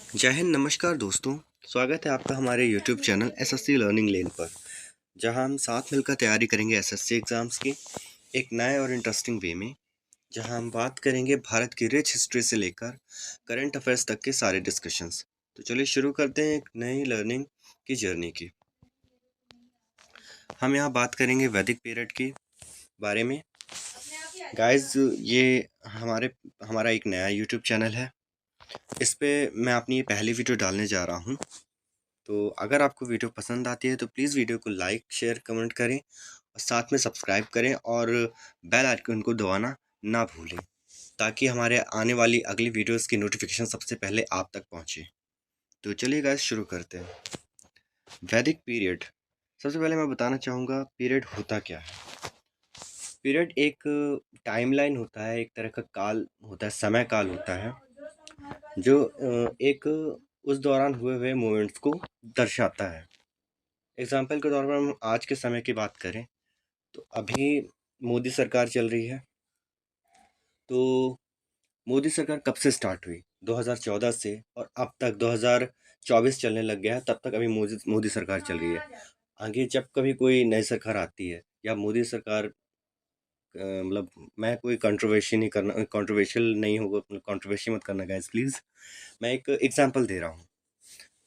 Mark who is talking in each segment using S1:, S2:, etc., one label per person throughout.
S1: जय हिंद, नमस्कार दोस्तों। स्वागत है आपका हमारे YouTube चैनल एसएससी लर्निंग लेन पर, जहां हम साथ मिलकर तैयारी करेंगे एसएससी एग्ज़ाम्स की एक नए और इंटरेस्टिंग वे में। जहां हम बात करेंगे भारत की रिच हिस्ट्री से लेकर करंट अफेयर्स तक के सारे डिस्कशंस। तो चलिए शुरू करते हैं एक नई लर्निंग की जर्नी की। हम यहाँ बात करेंगे वैदिक पीरियड के बारे में। गाइस, ये हमारा एक नया YouTube चैनल है। इस पे मैं अपनी ये पहली वीडियो डालने जा रहा हूँ। तो अगर आपको वीडियो पसंद आती है तो प्लीज़ वीडियो को लाइक शेयर कमेंट करें और साथ में सब्सक्राइब करें और बेल आइकन को दबाना ना भूलें, ताकि हमारे आने वाली अगली वीडियोस की नोटिफिकेशन सबसे पहले आप तक पहुंचे। तो चलिए गाइस, शुरू करते हैं। वैदिक पीरियड। सबसे पहले मैं बताना चाहूँगा पीरियड होता क्या है। पीरियड एक टाइमलाइन होता है, एक तरह का काल होता है, समय काल होता है, जो एक उस दौरान हुए मोमेंट्स को दर्शाता है। एग्जाम्पल के तौर पर हम आज के समय की बात करें तो अभी मोदी सरकार चल रही है। तो मोदी सरकार कब से स्टार्ट हुई? 2014 से, और अब तक 2024 चलने लग गया है, तब तक अभी मोदी मोदी सरकार चल रही है। आगे जब कभी कोई नई सरकार आती है या मोदी सरकार मतलब, मैं कोई कंट्रोवर्सी नहीं करना, कंट्रोवर्शियल नहीं होगा, कंट्रोवर्सी मत करना गाइस प्लीज़। मैं एक एग्जांपल दे रहा हूँ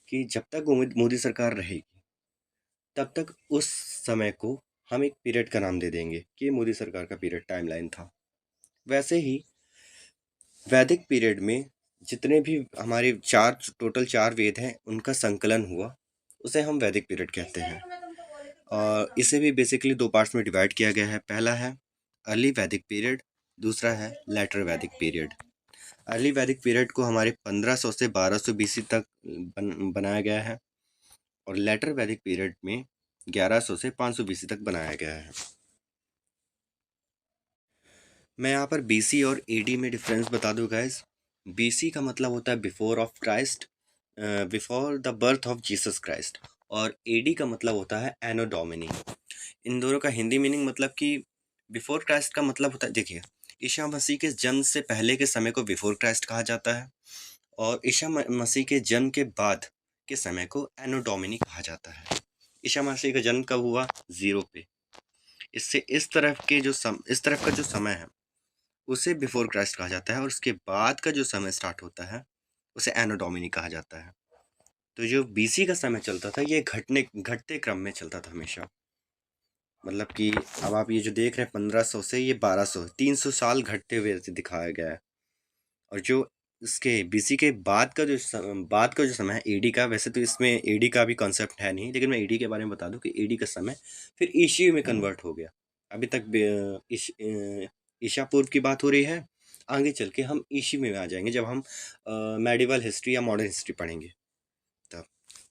S1: कि जब तक मोदी सरकार रहेगी तब तक उस समय को हम एक पीरियड का नाम दे देंगे कि ये मोदी सरकार का पीरियड टाइमलाइन था। वैसे ही वैदिक पीरियड में जितने भी हमारे टोटल चार वेद हैं, उनका संकलन हुआ, उसे हम वैदिक पीरियड कहते हैं। और इसे भी बेसिकली दो पार्ट्स में डिवाइड किया गया है। पहला है अर्ली वैदिक पीरियड, दूसरा है लेटर वैदिक पीरियड। अर्ली वैदिक पीरियड को हमारे 1500 से 1200 बीसी तक बनाया गया है, और लेटर वैदिक पीरियड में 1100 से 500 बीसी तक बनाया गया है। मैं यहाँ पर बीसी और एडी में डिफरेंस बता दूँ गाइस। बीसी का मतलब होता है before of Christ, before the birth of Jesus Christ, और एडी का मतलब होता है एनो डोमिनी। इन दोनों का हिंदी मीनिंग मतलब कि बिफोर क्राइस्ट का मतलब होता है, देखिए, ईसा मसीह के जन्म से पहले के समय को बिफोर क्राइस्ट कहा जाता है, और ईसा मसीह के जन्म के बाद के समय को एनो डोमिनी कहा जाता है। ईसा मसीह का जन्म कब हुआ? 0 पे। इससे इस तरफ का जो समय है उसे बिफोर क्राइस्ट कहा जाता है, और उसके बाद का जो समय स्टार्ट होता है उसे एनो डोमिनी कहा जाता है। तो जो बीसी का समय चलता था, ये घटते क्रम में चलता था हमेशा। मतलब कि अब आप ये जो देख रहे हैं 1500 से ये 1200, 300 साल घटते हुए दिखाया गया है। और जो इसके बीसी के बाद का जो समय है एडी का, वैसे तो इसमें एडी का भी कॉन्सेप्ट है नहीं, लेकिन मैं एडी के बारे में बता दूं कि एडी का समय फिर ईशी में कन्वर्ट हो गया। अभी तक ईशा पूर्व की बात हो रही है, आगे चल के हम ईशी में आ जाएंगे जब हम मेडिवल हिस्ट्री या मॉडर्न हिस्ट्री पढ़ेंगे तब।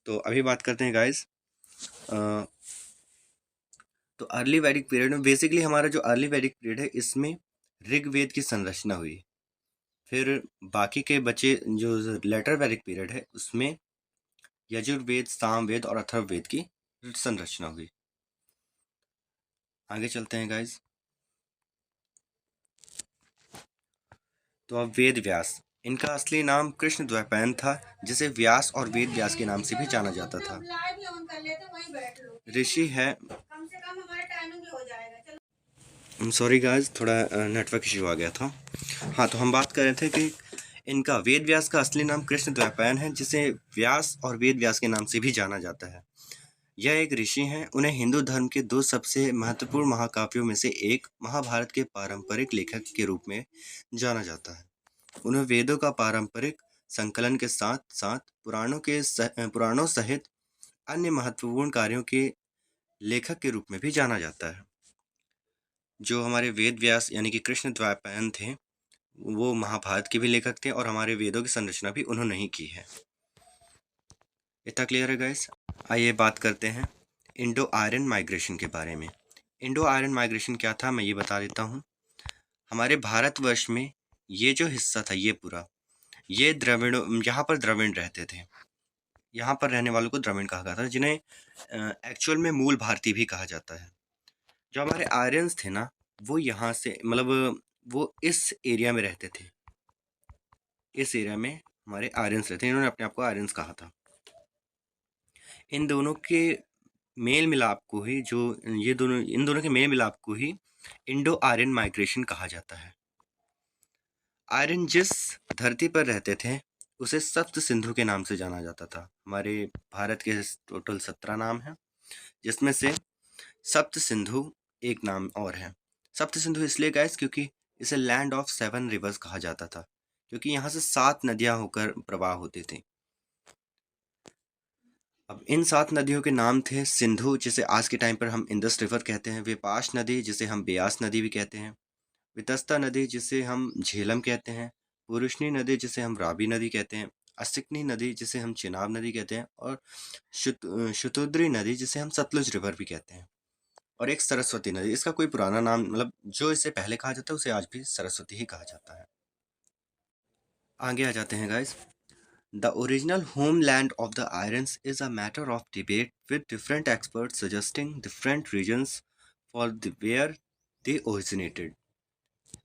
S1: तो अभी बात करते हैं गाइस। तो अर्ली वैदिक पीरियड में बेसिकली हमारा जो अर्ली वैदिक पीरियड है, इसमें ऋग्वेद की संरचना हुई। फिर बाकी के बचे जो लेटर वैदिक पीरियड है, उसमें यजुर्वेद, सामवेद और अथर्ववेद की संरचना हुई। आगे चलते हैं गाइस। तो अब वेद व्यास, इनका असली नाम कृष्ण द्वैपायन था, जिसे व्यास और वेद व्यास के नाम से भी जाना जाता था। ऋषि है, सॉरी गाइस, थोड़ा नेटवर्क इशू आ गया था। हाँ, तो हम बात कर रहे थे कि इनका वेद व्यास का असली नाम कृष्ण द्वैपायन है, जिसे व्यास और वेद व्यास के नाम से भी जाना जाता है। यह एक ऋषि हैं। उन्हें हिंदू धर्म के दो सबसे महत्वपूर्ण महाकाव्यों में से एक महाभारत के पारंपरिक लेखक के रूप में जाना जाता है। उन्हें वेदों का पारंपरिक संकलन के साथ साथ पुराणों सहित अन्य महत्वपूर्ण कार्यों के लेखक के रूप में भी जाना जाता है। जो हमारे वेद व्यास यानी कि कृष्ण द्वैपायन थे, वो महाभारत के भी लेखक थे, और हमारे वेदों की संरचना भी उन्होंने ही की है। इतना क्लियर है गाइस? आइए बात करते हैं इंडो आर्यन माइग्रेशन के बारे में। इंडो आर्यन माइग्रेशन क्या था, मैं ये बता देता हूँ। हमारे भारतवर्ष में ये जो हिस्सा था, ये पूरा, ये द्रविड़, यहाँ पर द्रविड़ रहते थे। यहाँ पर रहने वालों को द्रविड़ कहा जाता है, जिन्हें एक्चुअल में मूल भारतीय भी कहा जाता है। जो हमारे आर्यंस थे ना, वो यहाँ से, मतलब वो इस एरिया में रहते थे। इस एरिया में हमारे आर्यंस रहते हैं, इन्होंने अपने आप को आर्यंस कहा था। इन दोनों के मेल मिलाप को ही जो ये दोनों इन दोनों के मेल मिलाप को ही इंडो आर्यन माइग्रेशन कहा जाता है। आर्यन जिस धरती पर रहते थे उसे सप्त सिंधु के नाम से जाना जाता था। हमारे भारत के टोटल 17 नाम हैं, जिसमें से सप्त सिंधु एक नाम और है। सप्त सिंधु इसलिए गाइस क्योंकि इसे लैंड ऑफ 7 रिवर्स कहा जाता था, क्योंकि यहाँ से 7 नदियां होकर प्रवाह होती थी। अब इन 7 नदियों के नाम थे सिंधु, जिसे आज के टाइम पर हम इंदस रिवर कहते हैं, विपाश नदी जिसे हम ब्यास नदी भी कहते हैं, वितस्ता नदी जिसे हम झेलम कहते हैं, पुरुषनी नदी जिसे हम रावी नदी कहते हैं, असिकनी नदी जिसे हम चिनाब नदी कहते हैं, और शुतुद्री नदी जिसे हम सतलुज रिवर भी कहते हैं, और एक सरस्वती नदी। इसका कोई पुराना नाम, मतलब जो इसे पहले कहा जाता है उसे आज भी सरस्वती ही कहा जाता है। आगे आ जाते हैं guys. The original homeland of the Aryans is a matter of debate, with different experts suggesting different regions for where they originated.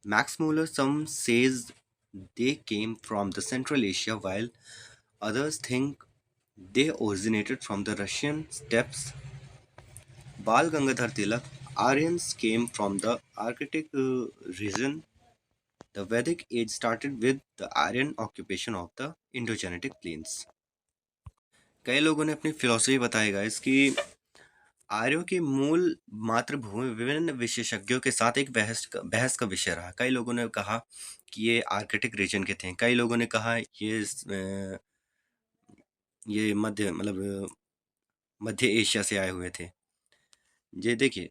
S1: Max Muller some says they came from the Central Asia, while others think they originated from the Russian steppes. Bal Gangadhar Tilak, Aryans came from the Arctic region. The Vedic age started with the Aryan occupation of the Indo-Gangetic plains. कई लोगों ने अपनी philosophy बताई guys कि आर्यों की मूल मातृभूमि विभिन्न विशेषज्ञों के साथ एक बहस का विषय रहा। कई लोगों ने कहा कि ये आर्कटिक रीजन के थे, कई लोगों ने कहा ये मध्य एशिया से आए हुए थे। ये देखिए,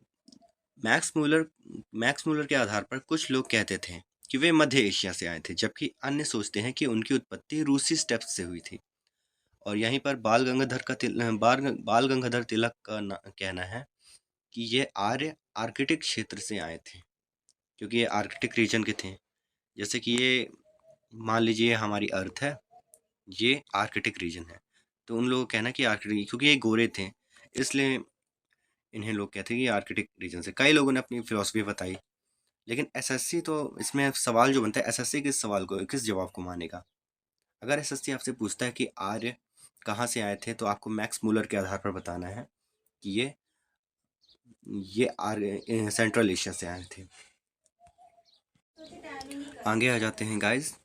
S1: मैक्स मूलर के आधार पर कुछ लोग कहते थे कि वे मध्य एशिया से आए थे, जबकि अन्य सोचते हैं कि उनकी उत्पत्ति रूसी स्टेप्स से हुई थी। और यहीं पर बाल गंगाधर तिलक का कहना है कि ये आर्य आर्कटिक क्षेत्र से आए थे, क्योंकि ये आर्कटिक रीजन के थे। जैसे कि ये मान लीजिए हमारी अर्थ है, ये आर्कटिक रीजन है, तो उन लोगों का कहना है कि आर्कटिक, क्योंकि ये गोरे थे इसलिए इन्हें लोग कहते हैं कि आर्कटिक रीजन से। कई लोगों ने अपनी फिलॉसफी बताई, लेकिन एसएससी तो इसमें सवाल जो बनता है, एसएससी किस जवाब को मानेगा। अगर एसएससी आपसे पूछता है कि आर्य कहाँ से आए थे, तो आपको मैक्स मूलर के आधार पर बताना है कि ये आर्य सेंट्रल एशिया से आए थे। आगे आ जाते हैं गाइस।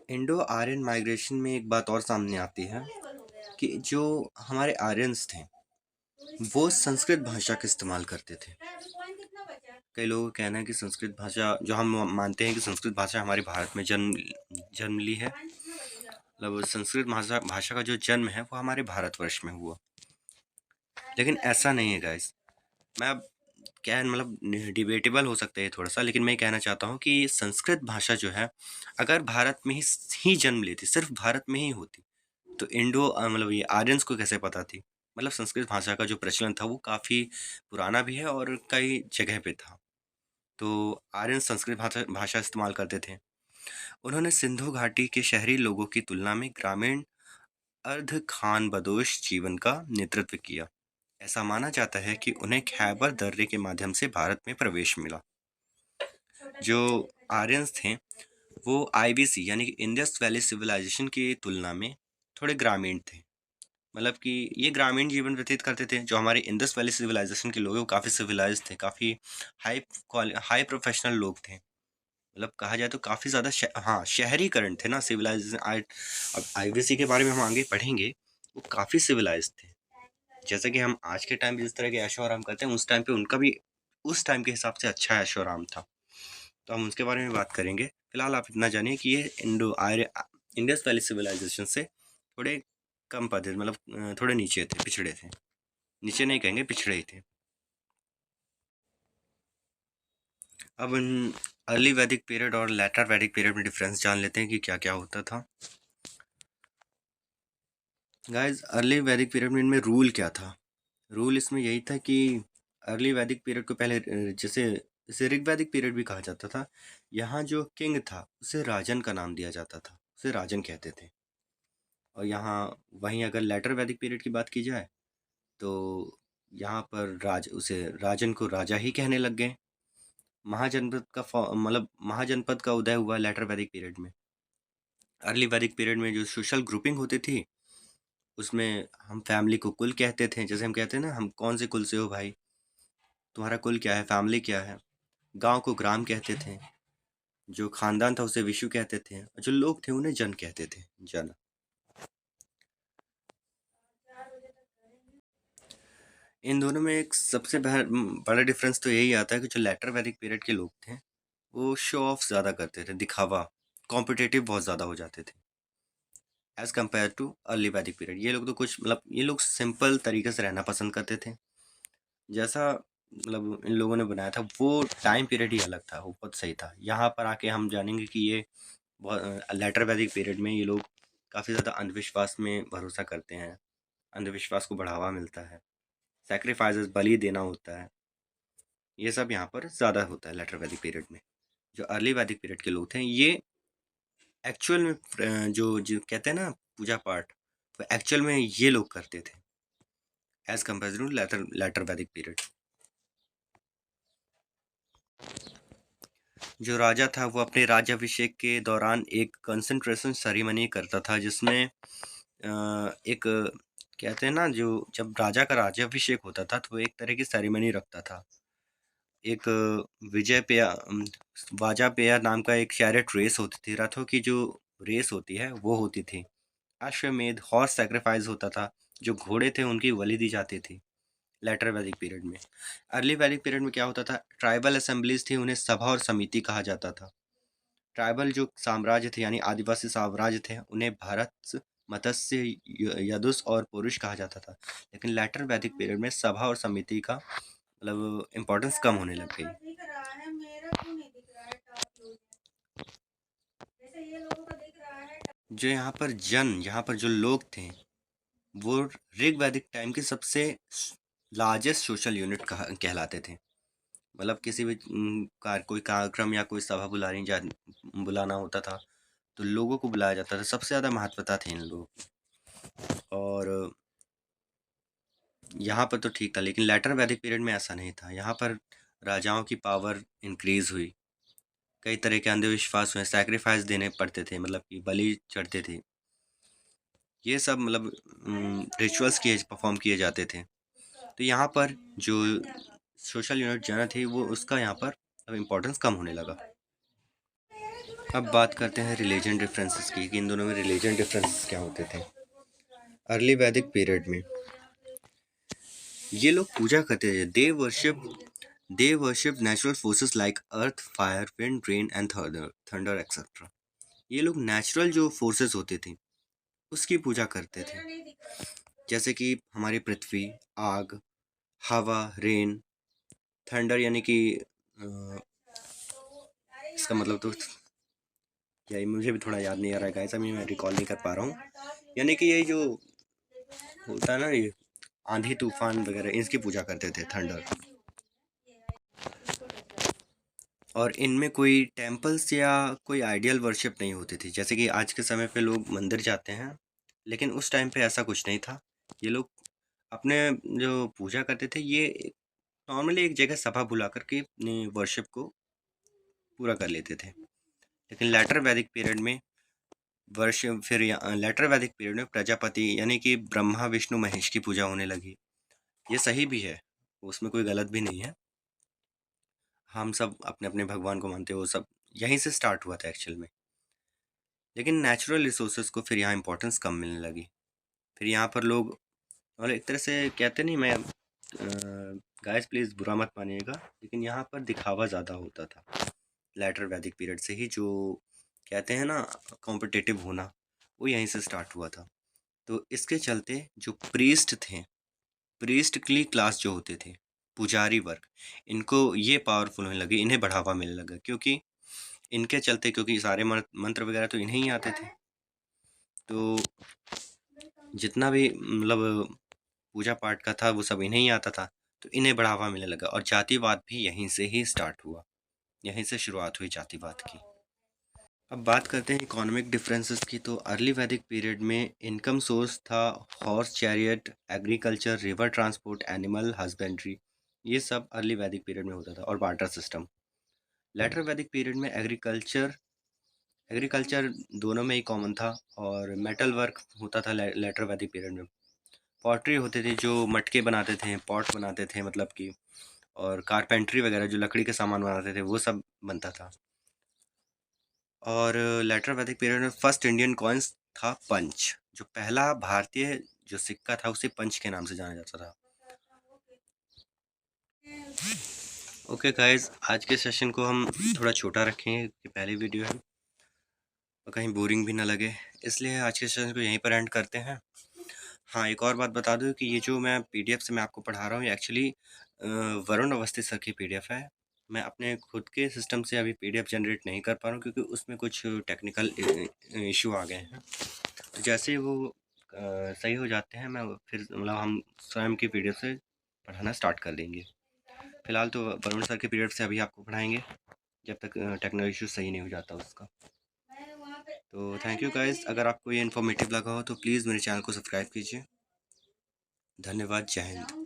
S1: इंडो आर्यन माइग्रेशन में एक बात और सामने आती है कि जो हमारे आर्यंस थे वो संस्कृत भाषा का इस्तेमाल करते थे। कई लोगों का कहना है कि संस्कृत भाषा, जो हम मानते हैं कि संस्कृत भाषा हमारे भारत में जन्म ली है, मतलब संस्कृत भाषा का जो जन्म है वो हमारे भारतवर्ष में हुआ, लेकिन ऐसा नहीं है गाइस। मैं अब क्या मतलब डिबेटेबल हो सकता है थोड़ा सा, लेकिन मैं कहना चाहता हूँ कि संस्कृत भाषा जो है अगर भारत में ही जन्म लेती, सिर्फ भारत में ही होती, तो मतलब ये आर्यंस को कैसे पता थी। मतलब संस्कृत भाषा का जो प्रचलन था वो काफ़ी पुराना भी है और कई जगह पे था। तो आर्यन संस्कृत भाषा इस्तेमाल करते थे। उन्होंने सिंधु घाटी के शहरी लोगों की तुलना में ग्रामीण अर्ध खानबदोश जीवन का नेतृत्व किया। ऐसा माना जाता है कि उन्हें खैबर दर्रे के माध्यम से भारत में प्रवेश मिला। जो आर्यंस थे वो आईवीसी यानी कि इंडस वैली सिविलाइजेशन की तुलना में थोड़े ग्रामीण थे। मतलब कि ये ग्रामीण जीवन व्यतीत करते थे। जो हमारे इंडस वैली सिविलाइजेशन के लोग हैं वो काफ़ी सिविलाइज थे, काफ़ी हाई प्रोफेशनल लोग थे। मतलब कहा जाए तो काफ़ी ज़्यादा हाँ शहरीकरण थे ना, सिविलाइजेशन। अब आईवीसी के बारे में हम आगे पढ़ेंगे, वो काफ़ी सिविलाइज थे। जैसे कि हम आज के टाइम पे जिस तरह के ऐशो आराम करते हैं, उस टाइम पे उनका भी उस टाइम के हिसाब से अच्छा ऐशो आराम था। तो हम उसके बारे में बात करेंगे। फिलहाल आप इतना जानिए कि ये इंडस वैली सिविलाइजेशन से थोड़े कम पदे, मतलब थोड़े नीचे थे, पिछड़े थे। नीचे नहीं कहेंगे, पिछड़े ही थे। अब अर्ली वैदिक पीरियड और लेटर वैदिक पीरियड में डिफरेंस जान लेते हैं कि क्या क्या होता था। गाइस, अर्ली वैदिक पीरियड में इनमें रूल क्या था? रूल इसमें यही था कि अर्ली वैदिक पीरियड को पहले जैसे इसे ऋग वैदिक पीरियड भी कहा जाता था। यहाँ जो किंग था उसे राजन का नाम दिया जाता था, उसे राजन कहते थे। और यहाँ वहीं अगर लेटर वैदिक पीरियड की बात की जाए तो यहाँ पर उसे राजन को राजा ही कहने लग गए। महाजनपद का उदय हुआ लेटर वैदिक पीरियड में। अर्ली वैदिक पीरियड में जो सोशल ग्रुपिंग होती थी, उसमें हम फैमिली को कुल कहते थे। जैसे हम कहते हैं ना, हम कौन से कुल से हो भाई, तुम्हारा कुल क्या है, फैमिली क्या है। गांव को ग्राम कहते थे, जो खानदान था उसे विशु कहते थे, और जो लोग थे उन्हें जन कहते थे, जन। इन दोनों में एक सबसे बड़ा डिफरेंस तो यही आता है कि जो लेटर वैदिक पीरियड के लोग थे, वो शो ऑफ ज़्यादा करते थे, दिखावा, कॉम्पिटिटिव बहुत ज़्यादा हो जाते थे एज़ कम्पेयर टू अर्ली वैदिक पीरियड। ये लोग तो कुछ मतलब, ये लोग सिंपल तरीके से रहना पसंद करते थे। जैसा मतलब इन लोगों ने बनाया था, वो टाइम पीरियड ही अलग था, वो बहुत सही था। यहाँ पर आके हम जानेंगे कि ये बहुत लेटर वैदिक पीरियड में ये लोग काफ़ी ज़्यादा अंधविश्वास में भरोसा करते हैं, अंधविश्वास को बढ़ावा मिलता है, सैक्रिफाइसेस, बलि देना होता है, ये सब यहाँ पर ज़्यादा होता है लेटर वैदिक पीरियड में। जो अर्ली वैदिक पीरियड के लोग थे, ये एक्चुअल में जो जो कहते हैं ना पूजा पाठ, वो एक्चुअल में ये लोग करते थे as compare to later later Vedic period. जो राजा था वो अपने राज्याभिषेक के दौरान एक कंसंट्रेशन सेरेमनी करता था, जिसमें एक कहते हैं ना, जो जब राजा का राज्याभिषेक होता था तो वो एक तरह की सेरेमनी रखता था। एक विजय पेया बाजा पेया नाम का एक चैरियट रेस होती थी, रथों की जो रेस होती है वो होती थी। अश्वमेध हॉर्स सैक्रिफाइस होता था, जो घोड़े थे उनकी बलि दी जाती थी लेटर वैदिक पीरियड में। अर्ली वैदिक पीरियड में क्या होता था, ट्राइबल असेंबलीज थी, उन्हें सभा और समिति कहा जाता था। ट्राइबल जो साम्राज्य थे यानी आदिवासी साम्राज्य थे, उन्हें भारत, मत्स्य, यदुस और पुरुष कहा जाता था। लेकिन लेटर वैदिक पीरियड में सभा और समिति का मतलब इम्पोर्टेंस कम होने लग गई। जो यहाँ पर जो लोग थे, वो ऋग वैदिक टाइम के सबसे लार्जेस्ट सोशल यूनिट कहलाते थे। मतलब किसी भी कोई कार्यक्रम या कोई सभा बुलाना होता था, तो लोगों को बुलाया जाता था, सबसे ज़्यादा महत्वता थी इन लोगों की। और यहाँ पर तो ठीक था, लेकिन लेटर वैदिक पीरियड में ऐसा नहीं था। यहाँ पर राजाओं की पावर इंक्रीज हुई, कई तरह के अंधविश्वास हुए, सैक्रिफाइस देने पड़ते थे, मतलब कि बलि चढ़ते थे, ये सब मतलब रिचुअल्स किए परफॉर्म किए जाते थे। तो यहाँ पर जो सोशल यूनिट जन थी, वो उसका यहाँ पर अब इम्पोर्टेंस कम होने लगा। अब बात करते हैं रिलीजन डिफरेंसेस की, कि इन दोनों में रिलीजन डिफरेंसेस क्या होते थे। अर्ली वैदिक पीरियड में ये लोग पूजा करते थे, they worship natural forces like earth, fire, wind, rain and thunder etcetera. ये लोग नेचुरल जो फोर्सेस होते थे उसकी पूजा करते थे, जैसे कि हमारी पृथ्वी, आग, हवा, रेन, थंडर यानी कि इसका मतलब तो यही, मुझे भी थोड़ा याद नहीं आ रहा है गाइस, अभी मैं रिकॉल नहीं कर पा रहा हूँ। यानी कि ये जो होता है ना, ये आंधी तूफान वगैरह, इसकी पूजा करते थे, थंडर। और इनमें कोई टेम्पल्स या कोई आइडियल वर्शिप नहीं होती थी, जैसे कि आज के समय पे लोग मंदिर जाते हैं, लेकिन उस टाइम पे ऐसा कुछ नहीं था। ये लोग अपने जो पूजा करते थे, ये नॉर्मली एक जगह सभा बुला करके अपनी वर्शिप को पूरा कर लेते थे। लेकिन लेटर वैदिक पीरियड में लेटर वैदिक पीरियड में प्रजापति यानी कि ब्रह्मा, विष्णु, महेश की पूजा होने लगी। ये सही भी है, उसमें कोई गलत भी नहीं है। हम सब अपने अपने भगवान को मानते हैं, वो सब यहीं से स्टार्ट हुआ था एक्चुअल में। लेकिन नेचुरल रिसोर्सेज को फिर यहाँ इंपॉर्टेंस कम मिलने लगी। फिर यहाँ पर लोग, और एक तरह से कहते नहीं, मैं गाइस प्लीज़ बुरा मत मानिएगा, लेकिन यहाँ पर दिखावा ज़्यादा होता था लेटर वैदिक पीरियड से ही। जो कहते हैं ना कॉम्पिटिटिव होना, वो यहीं से स्टार्ट हुआ था। तो इसके चलते जो प्रीस्टली क्लास जो होते थे, पुजारी वर्ग, इनको ये पावरफुल होने लगे, इन्हें बढ़ावा मिलने लगा, क्योंकि इनके चलते, क्योंकि सारे मंत्र वगैरह तो इन्हें ही आते थे। तो जितना भी मतलब पूजा पाठ का था वो सब इन्हें ही आता था, तो इन्हें बढ़ावा मिलने लगा, और जातिवाद भी यहीं से ही स्टार्ट हुआ, यहीं से शुरुआत हुई जातिवाद की। अब बात करते हैं इकोनॉमिक डिफरेंसेस की। तो अर्ली वैदिक पीरियड में इनकम सोर्स था horse chariot, agriculture, river transport, animal husbandry, ये सब अर्ली वैदिक पीरियड में होता था, और barter system. Letter Vedic period में एग्रीकल्चर दोनों में ही कॉमन था, और मेटल वर्क होता था लेटर वैदिक पीरियड में। पॉटरी होते थे, जो मटके बनाते थे, पॉट बनाते थे मतलब कि, और कारपेंट्री वगैरह जो लकड़ी के सामान बनाते थे वो सब बनता था। और लेटर वैदिक पीरियड में फर्स्ट इंडियन कॉइन्स था पंच। जो पहला भारतीय जो सिक्का था उसे पंच के नाम से जाना जाता था। ओके गाइस, आज के सेशन को हम थोड़ा छोटा रखेंगे कि पहली वीडियो है और कहीं बोरिंग भी ना लगे, इसलिए आज के सेशन को यहीं पर एंड करते हैं। हाँ, एक और बात बता दूं कि ये जो मैं पीडीएफ से मैं आपको पढ़ा रहा हूँ, ये एक्चुअली वरुण अवस्थी सर की पीडीएफ है। मैं अपने खुद के सिस्टम से अभी पीडीएफ जनरेट नहीं कर पा रहा हूँ, क्योंकि उसमें कुछ टेक्निकल इशू आ गए हैं। तो जैसे ही वो सही हो जाते हैं, मैं फिर मतलब हम स्वयं की पीडीएफ से पढ़ाना स्टार्ट कर देंगे। फिलहाल तो वरुण सर के पीडीएफ से अभी आपको पढ़ाएंगे, जब तक टेक्निकल इशू सही नहीं हो जाता उसका। तो थैंक यू गाइस, अगर आपको ये इन्फॉर्मेटिव लगा हो तो प्लीज़ मेरे चैनल को सब्सक्राइब कीजिए। धन्यवाद, जय हिंद।